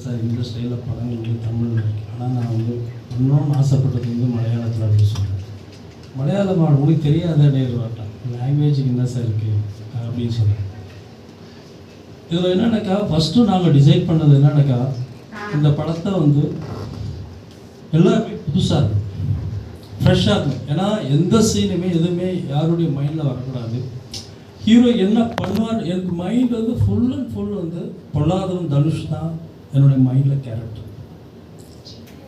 Sir இந்த ஸ்டைலில் படங்கள் வந்து தமிழில் இருக்குது. ஆனால் நான் வந்து இன்னொன்று ஆசைப்பட்டது வந்து மலையாளத்தில் அப்படின்னு சொல்கிறேன். மலையாளம் உங்களுக்கு தெரியாத வாட்டான் லாங்குவேஜுக்கு என்ன சார் இருக்குது அப்படின்னு சொல்கிறேன். இதில் என்னென்னாக்கா ஃபஸ்ட்டு நாங்கள் டிசைட் பண்ணது என்னென்னாக்கா இந்த படத்தை வந்து எல்லாருமே புதுசாக இருக்கும், ஃப்ரெஷ்ஷாக இருக்கும். ஏன்னா எந்த சீனுமே எதுவுமே யாருடைய மைண்டில் வரக்கூடாது. ஹீரோ என்ன பண்ணுவார், எனக்கு மைண்ட் வந்து ஃபுல் அண்ட் ஃபுல் வந்து பொல்லாதவன் தனுஷ் தான் என்னுடைய மைண்டில் கேரக்டர்.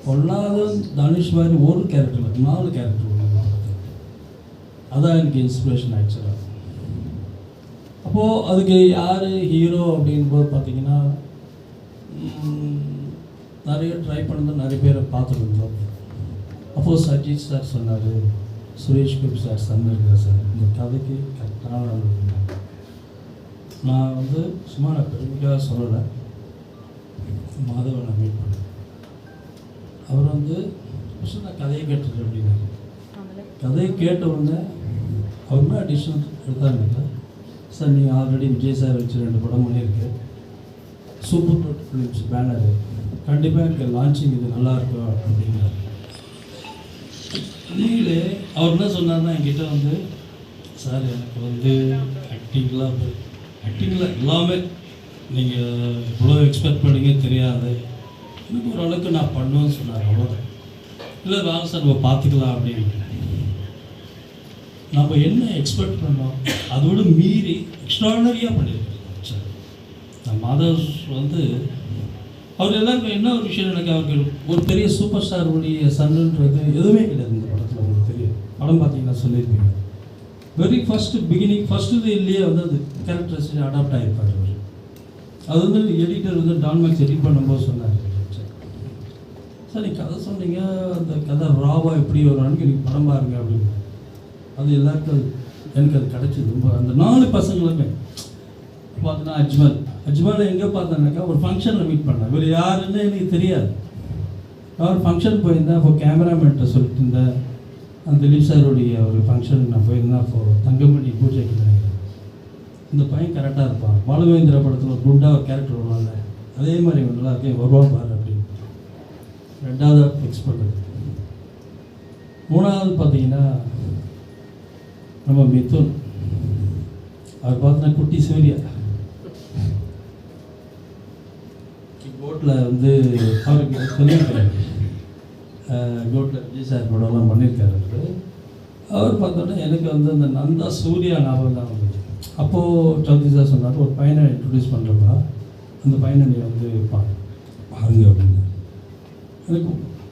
பொல்லாதவன் தனுஷ் மாதிரி ஒரு கேரக்டர் இல்லை, 4 கேரக்டர் உள்ள படத்தில். அதான் எனக்கு இன்ஸ்பிரேஷன் ஆக்சுவலாக. அப்போது அதுக்கு யார் ஹீரோ அப்படின்போது பார்த்தீங்கன்னா நிறைய ட்ரை பண்ணது, நிறைய பேரை பார்த்துருந்தோம். அப்போது சஜித் சார் சொன்னார், சுரேஷ் கோபி சார் சொன்னார், சார் இந்த கதைக்கு கரெக்டான ஆள் இருந்தாங்க. நான் வந்து சும்மா நான் பெருமைக்காக சொல்லலை, மாதவனை மீட் பண்ணேன். அவர் வந்து ஃபஸ்ட்டு நான் கதையை கேட்டுருக்கேன் அப்படின்னாரு. கதையை கேட்ட உடனே அவருமே அடிஷனல் எடுத்தாங்க. சார் நீங்கள் ஆல்ரெடி விஜய் சார் வச்சு 2 படம் பண்ணியிருக்கு, சூப்பர் டூட் ஃபிலிம்ஸ் பேனரு, கண்டிப்பாக எனக்கு லான்ச்சிங் இது நல்லாயிருக்கும் அப்படின்னாரு. நீங்களே அவர் என்ன சொன்னார்னா என்கிட்ட வந்து, சார் எனக்கு வந்து ஆக்டிங்கில் எல்லாமே நீங்கள் இவ்வளோ எக்ஸ்பெக்ட் பண்ணிங்க தெரியாது, எனக்கு ஓரளவுக்கு நான் பண்ணுவேன்னு சொன்னார். அவ்வளோதான். இல்லை வாங்க சார் நம்ம பார்த்துக்கலாம் அப்படின்னு. நம்ம என்ன எக்ஸ்பெக்ட் பண்ணோம் அதோடு மீறி எக்ஸ்ட்ராடனரியாக பண்ணியிருக்கோம் சார். நான் மாதவ் வந்து அவர் எல்லாருக்கும் என்ன ஒரு விஷயம் எனக்கு, அவருக்கு ஒரு பெரிய சூப்பர் ஸ்டாருடைய சன்ன்றது எதுவுமே கிடையாது இந்த படத்தில். உங்களுக்கு தெரியும், படம் பார்த்தீங்கன்னா சொல்லியிருப்பீங்க. வெரி ஃபஸ்ட்டு இதுலேயே வந்து அது கேரக்டர்ஸ் அடாப்ட் ஆகிருப்பார் அவர். அது வந்து எடிட்டர் வந்து டான்மேக்ஸ் எடிட் பண்ணும்போது சொன்னார், சார் நீ கதை சொன்னீங்க, அந்த கதை ராவா எப்படி வருவான்னு எனக்கு படம் பாருங்க அப்படின்னு. அது எல்லாருக்கும் எனக்கு அது கிடச்சிது. ரொம்ப அந்த 4 பசங்களுமே பார்த்தீங்கன்னா அஜ்மல் எங்கே பார்த்தேன்னாக்கா ஒரு ஃபங்க்ஷனில் மீட் பண்ணேன். இவர் யாருன்னு எனக்கு தெரியாது. அவர் ஃபங்க்ஷன் போயிருந்தேன். அப்போ கேமராமேன்ட்ட சொல்லிட்டு இருந்தேன், அந்த திலீப் சாருடைய ஒரு ஃபங்க்ஷனுக்கு நான் போயிருந்தேன். அப்போது தங்கமணி பூஜைக்கு நினைக்கிறேன். இந்த பையன் கரெக்டாக இருப்பான், பாலுமகேந்திரா படத்தில் ஒரு குண்டா ஒரு கேரக்டர் வருவாங்க, அதே மாதிரி நல்லா இருக்கேன் வருவான் பாரு அப்படின்னு. 2வது ஃபிக்ஸ் பண்ணுறது. 3வது பார்த்தீங்கன்னா நம்ம மிதுன். அவர் பார்த்தீங்கன்னா குட்டி சூர்யா கோட்டில் வந்து அவருக்கு சொல்லியிருக்காரு, கோட்டில் விஜய் சார் படம்லாம் பண்ணியிருக்காரு. அவர் பார்த்தோன்னா எனக்கு வந்து அந்த நந்தா சூர்யா ஞாபகம் தான் வந்துச்சு. அப்போது சௌத்ரி சார் சொன்னார், ஒரு பையனை இன்ட்ரடியூஸ் பண்ணுறப்பா அந்த பையனை நீ வந்து பாருங்க அப்படின்னு. எனக்கு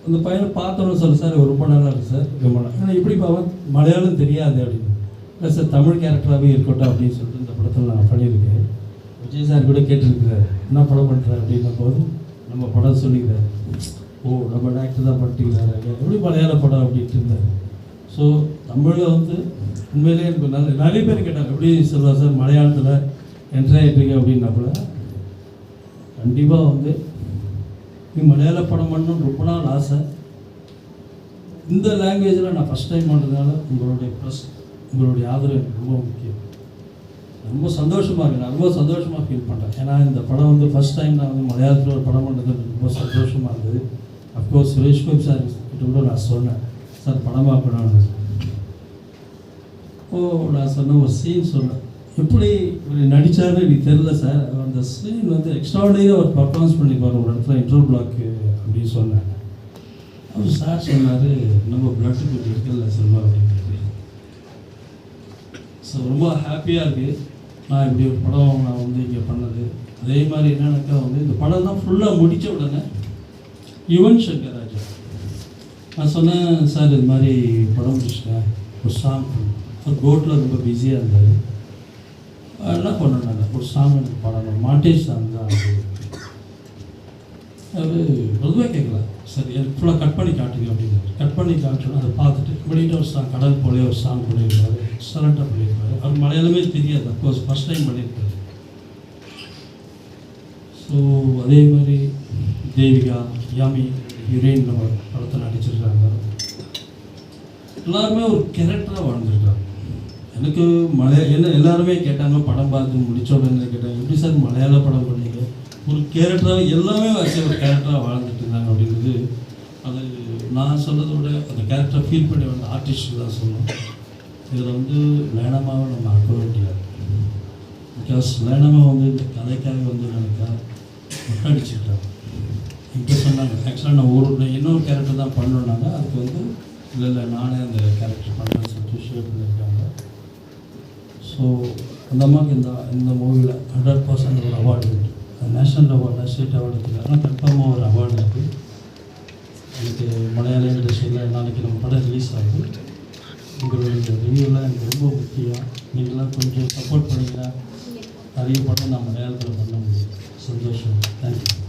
அந்த பையனை பார்த்தோன்னு சொல்ல, சார் ரொம்ப நல்லா இருக்குது சார், ரொம்ப நல்லா. ஏன்னா இப்படி பார்ப்பேன், மலையாளம் தெரியாது அப்படின்னு. இல்லை சார் தமிழ் கேரக்டராகவே இருக்கட்டும் அப்படின்னு சொல்லிட்டு இந்த படத்தில் நான் பண்ணியிருக்கேன். விஜய் சார் கூட கேட்டிருக்கிறார், என்ன படம் பண்ணுறாரு அப்படின்ன போது நம்ம படம் சொல்லிக்கிறார். ஓ நம்ம ஆக்டர் தான் பண்ணிட்டுக்கிறாரு, எப்படி மலையாள படம் அப்படின்ட்டு இருந்தார். ஸோ தமிழில் வந்து உண்மையிலே எனக்கு நிறைய பேர் கேட்டாங்க, எப்படி சொல்லுவார் சார் மலையாளத்தில் என்ட்ரி ஆகிட்டுருங்க அப்படின்னாப்புல. கண்டிப்பாக வந்து நீ மலையாள படம் பண்ணணும்னு ரொம்ப நாள் ஆசை. இந்த லாங்குவேஜில் நான் ஃபஸ்ட் டைம் பண்ணுறதுனால உங்களுடைய ப்ளஸ் உங்களுடைய ஆதரவு எனக்கு ரொம்ப முக்கியம். ரொம்ப சந்தோஷமாக இருக்குது, நான் ரொம்ப சந்தோஷமாக ஃபீல் பண்ணுறேன். ஏன்னா இந்த படம் வந்து ஃபஸ்ட் டைம் நான் வந்து மலையாளத்தில் ஒரு படம் பண்ணுறது ரொம்ப சந்தோஷமாக இருந்தது. அஃப்கோர்ஸ் சுரேஷ் கோபி சார் கிட்ட கூட நான் சொன்னேன், சார் படமாக பண்ணணும். நான் சொன்ன ஒரு சீன் சொன்னேன், எப்படி இவர் நடித்தாரு எனக்கு தெரில சார், அந்த சீன் வந்து எக்ஸ்ட்ராடனரியாக ஒரு பர்ஃபார்மன்ஸ் பண்ணிப்பார் ஒரு இடத்துல இன்ட்ரோ பிளாக்கு அப்படின்னு சொன்னேன். அவர் சார் சொன்னார், நம்ம பிளட்டு கொஞ்சம் இருக்குல்ல செல்வா அப்படின்னு. ஸோ ரொம்ப ஹாப்பியாக இருக்குது நான் இப்படி ஒரு படம் நான் வந்து இங்கே பண்ணது. அதே மாதிரி என்னன்னாக்கா வந்து இந்த படம் தான் ஃபுல்லாக முடித்த உடனே யுவன் சங்கர் ராஜா நான் சொன்னேன், சார் இது மாதிரி படம் முடிச்சிட்டேன், ஒரு சாங் ஒரு கோட்டில் ரொம்ப பிஸியாக இருந்தார், என்ன பண்ணேன் ஒரு சாங் எனக்கு பாடணும், மாண்டேஜ் சாங் தான் அது பொதுவாக கேட்கல, சரி எனக்கு ஃபுல்லாக கட் பண்ணி காட்டுங்க அப்படின்னு. கட் பண்ணி காட்டணும், அதை பார்த்துட்டு இப்படின்ட்டு ஒரு சாங் கடல் போலே ஒரு சாங் பண்ணியிருப்பார், எக்ஸலண்ட்டாக பண்ணியிருப்பார். அவர் மலையாளமே தெரியாது, அஃப்கோர்ஸ் ஃபஸ்ட் டைம் பண்ணியிருப்பார். ஸோ அதே மாதிரி தேவிகா யாமி ஹீரோயின் நம்ம படத்தில் நடிச்சிருக்காங்க. எல்லாருமே ஒரு கேரக்டராக வாழ்ந்துருக்காங்க. எனக்கு எல்லாருமே கேட்டாங்க, படம் பார்த்து முடிச்ச உடனே கேட்டாங்க, எப்படி சார் மலையாள படம் பண்ணீங்க, ஒரு கேரக்டராக எல்லாமே வச்சு ஒரு கேரக்டராக வாழ்ந்துட்டு இருந்தாங்க அப்படிங்கிறது. அது நான் சொல்கிறத விட அந்த கேரக்டரை ஃபீல் பண்ணி வந்த ஆர்டிஸ்ட் தான் சொல்லணும். இதில் வந்து லேனமாவை நம்ம அக்க வேண்டியாது. பிகாஸ் லேனமா வந்து இந்த கதைக்காக வந்து எனக்கு முட்டடிச்சுட்டாங்க. இப்போ சொன்னாங்க ஆக்சுவலாக நான் இன்னொரு கேரக்டர் தான் பண்ணணுன்னாங்க. அதுக்கு வந்து இல்லை நானே அந்த கேரக்டர் பண்ணுறேன்னு சொல்லிட்டு ஷேர் பண்ணியிருக்காங்க. ஸோ அந்த அம்மாவுக்கு இந்த மூவியில் 100% ஒரு அவார்டு இருக்குது. நேஷ்னல் அவார்டு, ஸ்டேட் அவார்டு இருக்குது. ஆனால் கன்ஃபார்மாக ஒரு அவார்டு இருக்குது. எனக்கு மலையாள இண்டஸ்ட்ரியில் நாளைக்கு நம்ம படம் ரிலீஸ் ஆகுது. உங்களுடைய ரிவ்யூலாம் எனக்கு ரொம்ப முக்கியம். நீங்களாம் கொஞ்சம் சப்போர்ட் பண்ணிங்கன்னா நிறைய படம் நான் மலையாளத்தில் பண்ண முடியும். சந்தோஷம். தேங்க்யூ.